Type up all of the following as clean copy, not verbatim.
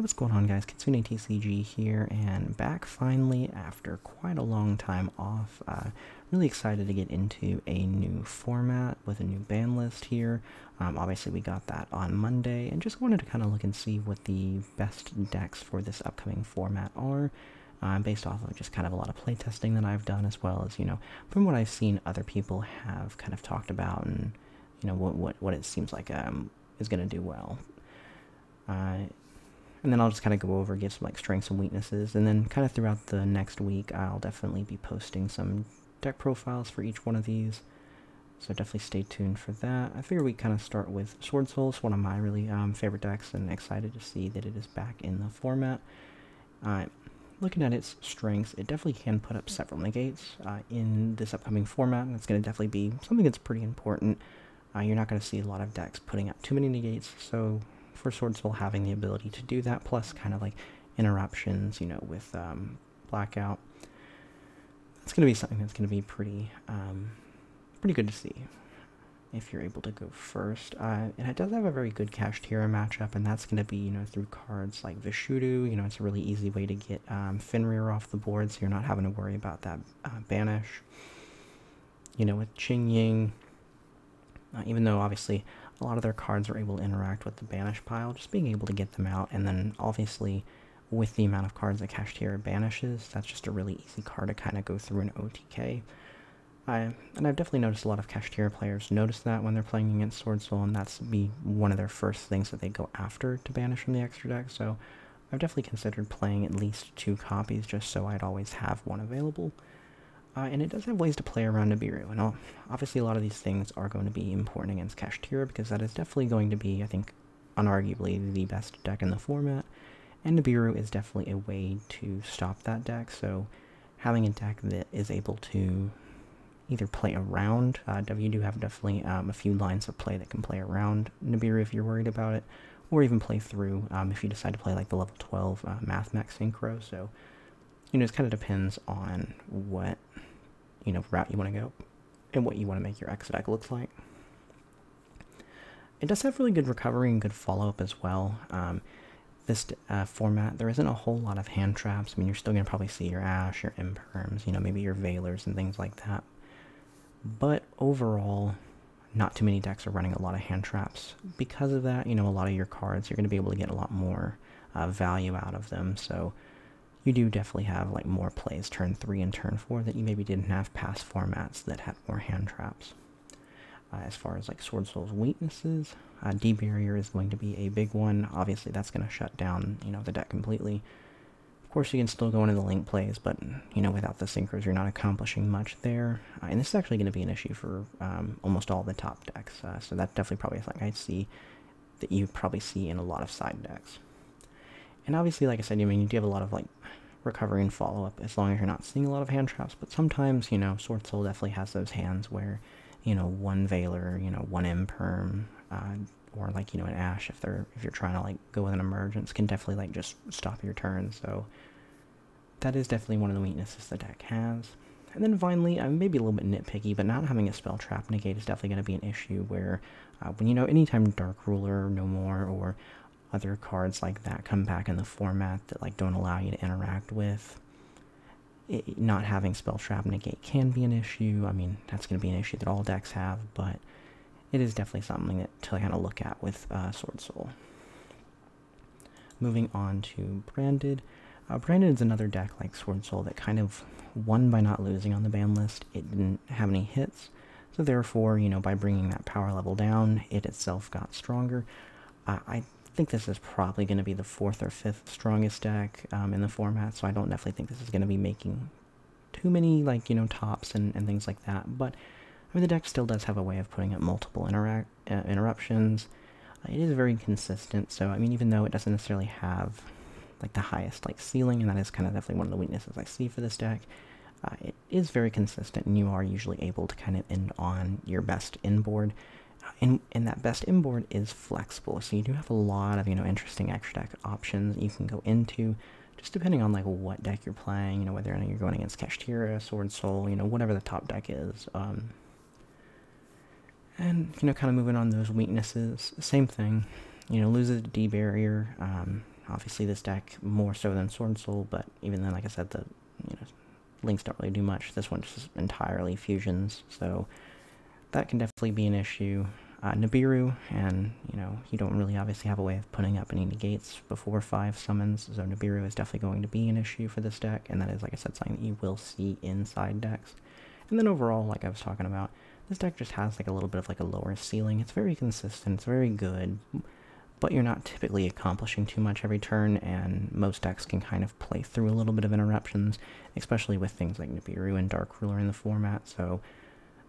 What's going on, guys? Kitsune TCG here, and back finally after quite a long time off. Really excited to get into a new format with a new ban list here. Obviously we got that on Monday, and just wanted to kind of look and see what the best decks for this upcoming format are, based off of just kind of a lot of playtesting that I've done, as well as, you know, from what I've seen other people have kind of talked about, and, you know, what it seems like is going to do well. And then I'll just kind of go over, give some like strengths and weaknesses, and then kind of throughout the next week I'll definitely be posting some deck profiles for each one of these, so definitely stay tuned for that. I figure we kind of start with Sword Soul, one of my really favorite decks, and excited to see that it is back in the format. Looking at its strengths, it definitely can put up several negates in this upcoming format, and it's going to definitely be something that's pretty important. You're not going to see a lot of decks putting up too many negates, so for Sword Soul having the ability to do that, plus kind of like interruptions, you know, with Blackout, it's going to be something that's going to be pretty good to see if you're able to go first. And it does have a very good Kashtira matchup, and that's going to be, you know, through cards like Vishudu. You know, it's a really easy way to get Fenrir off the board, so you're not having to worry about that banish. You know, with Qing Ying, even though obviously a lot of their cards are able to interact with the banish pile, just being able to get them out, and then obviously with the amount of cards that Kashtira banishes, that's just a really easy card to kind of go through an OTK. And I've definitely noticed a lot of Kashtira players notice that when they're playing against Sword Soul, and that's be one of their first things that they go after to banish from the extra deck, so I've definitely considered playing at least 2 copies just so I'd always have one available. And it does have ways to play around Nibiru, and obviously a lot of these things are going to be important against Kashtira, because that is definitely going to be, I think, unarguably the best deck in the format, and Nibiru is definitely a way to stop that deck, so having a deck that is able to either play around, you do have definitely a few lines of play that can play around Nibiru if you're worried about it, or even play through if you decide to play like the level 12 Math Mech Synchro, so, you know, it kind of depends on what, you know, route you want to go and what you want to make your X deck looks like. It does have really good recovery and good follow-up as well. This format, there isn't a whole lot of hand traps. I mean, you're still going to probably see your Ash, your Imperms, you know, maybe your Veilers and things like that. But overall, not too many decks are running a lot of hand traps. Because of that, you know, a lot of your cards, you're going to be able to get a lot more value out of them, so you do definitely have like more plays turn 3 and turn 4 that you maybe didn't have past formats that had more hand traps. As far as like Sword Soul's weaknesses, D-Barrier is going to be a big one. Obviously that's going to shut down, you know, the deck completely. Of course you can still go into the link plays, but, you know, without the synchros you're not accomplishing much there. And this is actually going to be an issue for almost all the top decks, so that's definitely probably a thing I'd see that you probably see in a lot of side decks. And obviously, like I said, I mean, you do have a lot of like recovery and follow-up as long as you're not seeing a lot of hand traps, but sometimes, you know, Sword Soul definitely has those hands where, you know, one Veiler, you know, one Imperm, or like, you know, an Ash if you're trying to like go with an emergence can definitely like just stop your turn, so that is definitely one of the weaknesses the deck has. And then finally, I'm maybe a little bit nitpicky, but not having a spell trap negate is definitely going to be an issue where when, you know, anytime Dark Ruler, No More, or other cards like that come back in the format that like don't allow you to interact with, not having spell trap negate can be an issue. I mean, that's going to be an issue that all decks have, but it is definitely something that to kind of look at with Sword Soul. Moving on to Branded. Branded is another deck like Sword Soul that kind of won by not losing on the ban list. It didn't have any hits, so therefore, you know, by bringing that power level down, it itself got stronger. I think this is probably going to be the 4th or 5th strongest deck in the format, so I don't definitely think this is going to be making too many, like, you know, tops and things like that, but I mean, the deck still does have a way of putting up multiple interruptions. It is very consistent, so I mean, even though it doesn't necessarily have like the highest like ceiling, and that is kind of definitely one of the weaknesses I see for this deck, it is very consistent, and you are usually able to kind of end on your best inboard. And that best inboard is flexible, so you do have a lot of, you know, interesting extra deck options you can go into, just depending on like what deck you're playing, you know, whether you're going against Kashtira, Sword Soul, you know, whatever the top deck is. And, you know, kind of moving on those weaknesses, same thing, you know, loses the D barrier, obviously this deck more so than Sword Soul, but even then, like I said, the links don't really do much. This one's just entirely fusions, so that can definitely be an issue. Nibiru, and you don't really obviously have a way of putting up any negates before 5 summons, so Nibiru is definitely going to be an issue for this deck, and that is, like I said, something that you will see inside decks. And then overall, like I was talking about, this deck just has like a little bit of like a lower ceiling. It's very consistent, it's very good, but you're not typically accomplishing too much every turn, and most decks can kind of play through a little bit of interruptions, especially with things like Nibiru and Dark Ruler in the format, so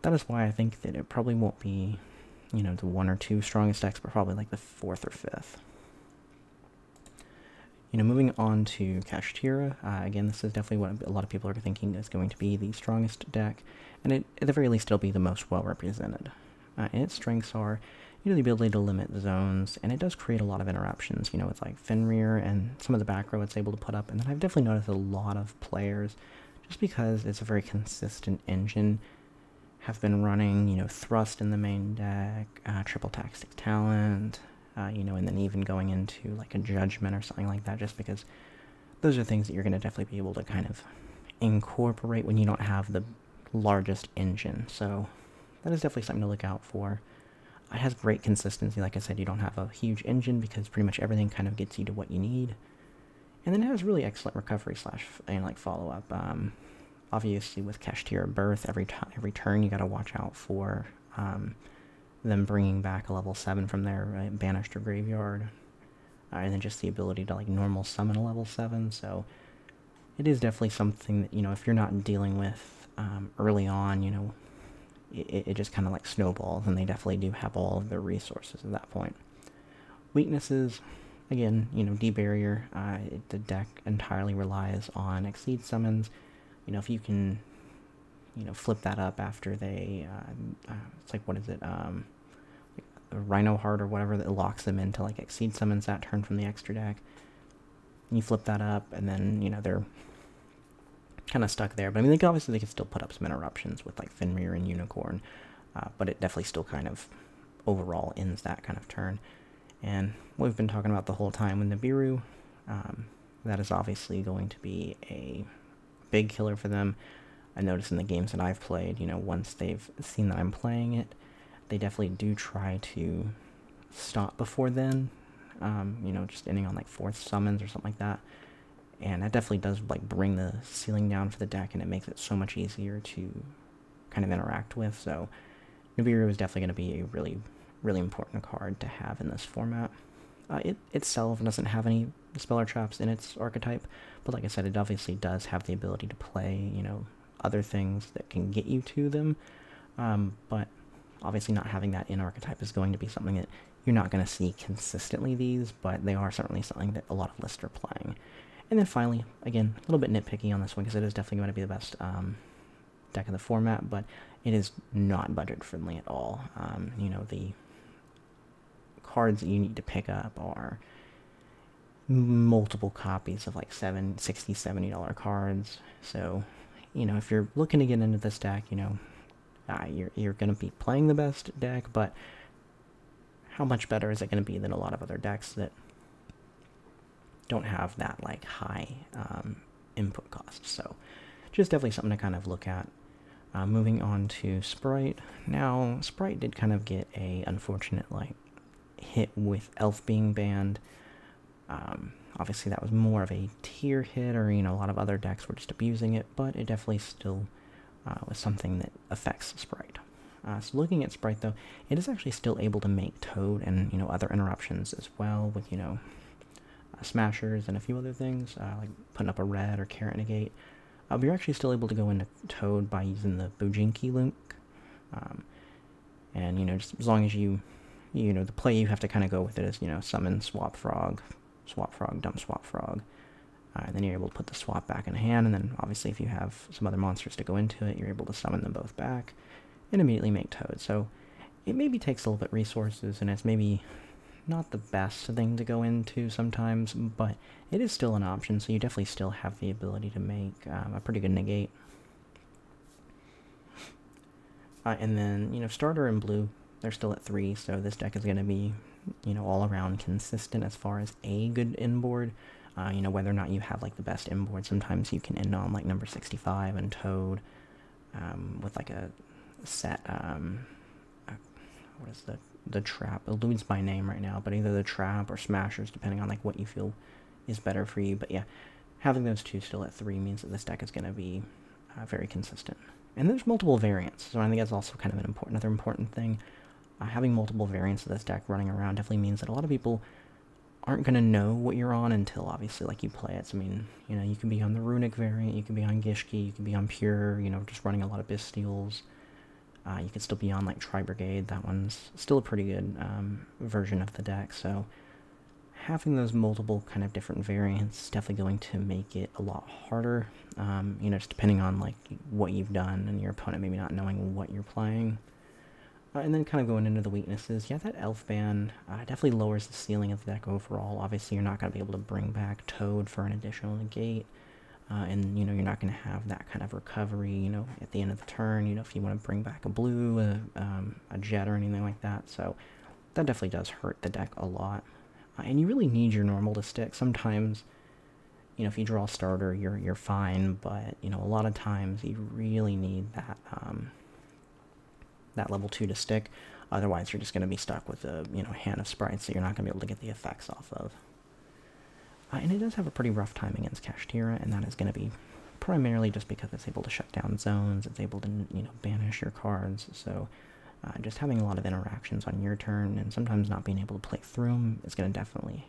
that is why I think that it probably won't be the 1 or 2 strongest decks, but probably like the 4th or 5th. Moving on to Kashtira, again, this is definitely what a lot of people are thinking is going to be the strongest deck, and at the very least it'll be the most well represented. And its strengths are, the ability to limit zones, and it does create a lot of interruptions, with like Fenrir and some of the back row it's able to put up, and then I've definitely noticed a lot of players, just because it's a very consistent engine, have been running, Thrust in the main deck, Triple Tactic Talent, and then even going into like a Judgment or something like that, just because those are things that you're going to definitely be able to kind of incorporate when you don't have the largest engine. So that is definitely something to look out for. It has great consistency. Like I said, you don't have a huge engine because pretty much everything kind of gets you to what you need. And then it has really excellent recovery and like follow-up. Obviously, with Kashtira Birth, every turn you got to watch out for them bringing back a level 7 from their banished or graveyard, and then just the ability to like normal summon a level 7. So it is definitely something that if you're not dealing with early on, it just kind of like snowballs, and they definitely do have all of their resources at that point. Weaknesses, again, D-Barrier. The deck entirely relies on Exceed summons. If you can, flip that up after they, it's like, what is it, Rhino Heart or whatever, that locks them into, like, Exceed summons that turn from the extra deck. And you flip that up, and then, they're kind of stuck there. But, I mean, obviously they can still put up some interruptions with, like, Fenrir and Unicorn, but it definitely still kind of, overall, ends that kind of turn. And what we've been talking about the whole time with Nibiru, that is obviously going to be a big killer for them. I notice in the games that I've played, once they've seen that I'm playing it, they definitely do try to stop before then, just ending on like 4th summons or something like that. And that definitely does like bring the ceiling down for the deck, and it makes it so much easier to kind of interact with. So Nibiru is definitely going to be a really, really important card to have in this format. It itself doesn't have any Speller Traps in its archetype, but like I said, it obviously does have the ability to play, other things that can get you to them, but obviously not having that in archetype is going to be something that you're not going to see consistently but they are certainly something that a lot of lists are playing. And then finally, again, a little bit nitpicky on this one, because it is definitely going to be the best deck in the format, but it is not budget friendly at all. The cards that you need to pick up are multiple copies of like $60, $70 cards. So, if you're looking to get into this deck, you're going to be playing the best deck, but how much better is it going to be than a lot of other decks that don't have that like high input cost? So just definitely something to kind of look at. Moving on to Spright. Now, Spright did kind of get a unfortunate like hit with Elf being banned. Obviously that was more of a tier hit, or a lot of other decks were just abusing it, but it definitely still was something that affects Spright. So looking at Spright though, it is actually still able to make Toad and other interruptions as well, with smashers and a few other things, like putting up a red or carrot negate. But you're actually still able to go into Toad by using the Bujinki link, and just as long as the play you have to kind of go with it is, summon Swap Frog, dump Swap Frog, and then you're able to put the swap back in hand, and then obviously if you have some other monsters to go into it, you're able to summon them both back, and immediately make Toad. So it maybe takes a little bit resources, and it's maybe not the best thing to go into sometimes, but it is still an option, so you definitely still have the ability to make a pretty good negate. And then, Starter in blue, they're still at 3, so this deck is going to be, you know, all around consistent as far as a good inboard. You know, whether or not you have like the best inboard, sometimes you can end on like number 65 and Toad with like a set, what is the trap? It eludes my name right now, but either the trap or smashers, depending on like what you feel is better for you. But yeah, having those two still at 3 means that this deck is going to be very consistent. And there's multiple variants, so I think that's also kind of another important thing. Having multiple variants of this deck running around definitely means that a lot of people aren't going to know what you're on until, obviously, like, you play it. So, I mean, you know, you can be on the Runic variant, you can be on Gishki, you can be on Pure, you know, just running a lot of Bystials. You could still be on, like, Tri-Brigade. That one's still a pretty good version of the deck, so having those multiple kind of different variants is definitely going to make it a lot harder, you know, just depending on, like, what you've done and your opponent maybe not knowing what you're playing. And then kind of going into the weaknesses, yeah, that Elf ban definitely lowers the ceiling of the deck overall. Obviously, you're not going to be able to bring back Toad for an additional negate, and, you know, you're not going to have that kind of recovery, you know, at the end of the turn, you know, if you want to bring back a blue, a jet, or anything like that. So that definitely does hurt the deck a lot. And you really need your normal to stick. Sometimes, you know, if you draw a starter, you're fine, but, you know, a lot of times you really need that, that level 2 to stick. Otherwise, you're just going to be stuck with a, you know, hand of sprites that you're not going to be able to get the effects off of. And it does have a pretty rough time against Kashtira, and that is going to be primarily just because it's able to shut down zones, it's able to, you know, banish your cards, so just having a lot of interactions on your turn, and sometimes not being able to play through them, is going to definitely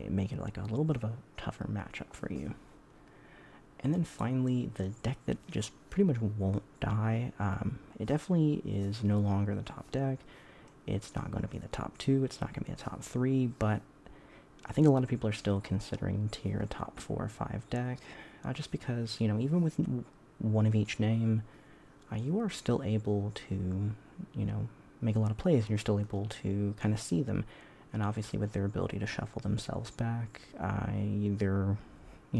make it like a little bit of a tougher matchup for you. And then finally, the deck that just pretty much won't die, it definitely is no longer the top deck. It's not going to be the top 2, it's not going to be the top 3, but I think a lot of people are still considering tier a top 4 or 5 deck, just because, you know, even with one of each name, you are still able to, you know, make a lot of plays, and you're still able to kind of see them. And obviously with their ability to shuffle themselves back, you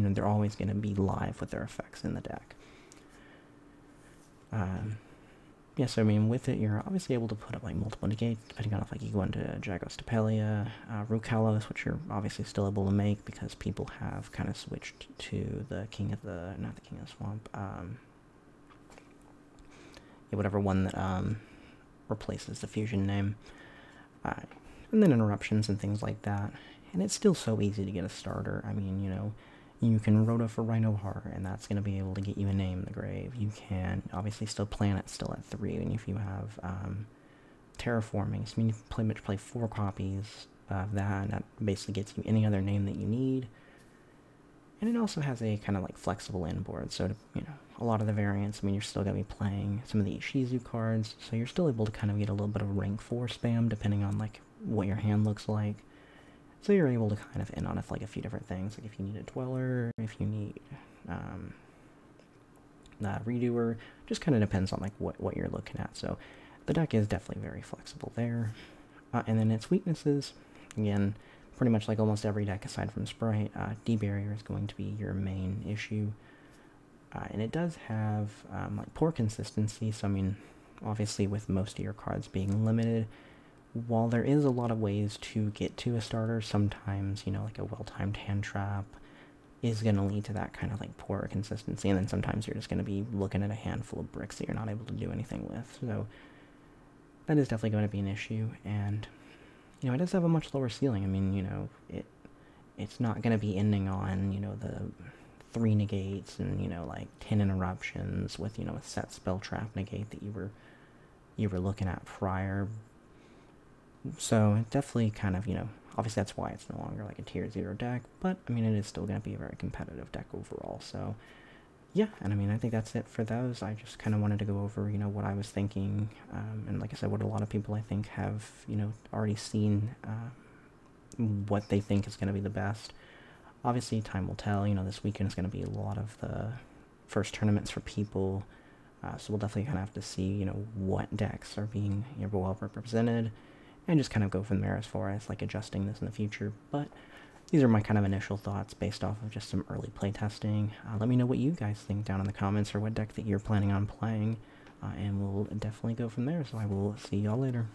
know, they're always going to be live with their effects in the deck. Yeah, so I mean, with it, you're obviously able to put up like multiple negates, depending on if like you go into Jagos Stapelia, Rukalos, which you're obviously still able to make because people have kind of switched to the King of the, not the King of the Swamp, yeah, whatever one that replaces the fusion name, and then interruptions and things like that. And it's still so easy to get a starter. I mean, you know, you can Rhoda for Rhinoheart, and that's going to be able to get you a name in the grave. You can obviously still Planet still at 3, and if you have Terraforming, so I mean, you can play 4 copies of that, and that basically gets you any other name that you need. And it also has a kind of like flexible inboard, so to, you know, a lot of the variants, I mean, you're still going to be playing some of the Ishizu cards, so you're still able to kind of get a little bit of rank 4 spam, depending on like what your hand looks like. So you're able to kind of end on like a few different things, like if you need a Dweller, if you need Redoer, just kind of depends on like what you're looking at. So the deck is definitely very flexible there. And then its weaknesses, again, pretty much like almost every deck aside from Spright, D-Barrier is going to be your main issue. And it does have like poor consistency, so I mean, obviously with most of your cards being limited, while there is a lot of ways to get to a starter, sometimes, you know, like a well-timed hand trap is going to lead to that kind of like poor consistency, and then sometimes you're just going to be looking at a handful of bricks that you're not able to do anything with. So that is definitely going to be an issue, and, you know, it does have a much lower ceiling. I mean, you know, it's not going to be ending on, you know, the 3 negates and, you know, like 10 interruptions with, you know, a set spell trap negate that you were looking at prior. So it definitely kind of, you know, obviously that's why it's no longer like a tier 0 deck, but I mean, it is still going to be a very competitive deck overall. So yeah, and I mean, I think that's it for those. I just kind of wanted to go over, you know, what I was thinking, and like I said, what a lot of people I think have, you know, already seen what they think is going to be the best. Obviously, time will tell. You know, this weekend is going to be a lot of the first tournaments for people, so we'll definitely kind of have to see, you know, what decks are being, you know, well represented, and just kind of go from there as far as like adjusting this in the future. But these are my kind of initial thoughts based off of just some early play testing. Let me know what you guys think down in the comments, or what deck that you're planning on playing, and we'll definitely go from there. So I will see y'all later.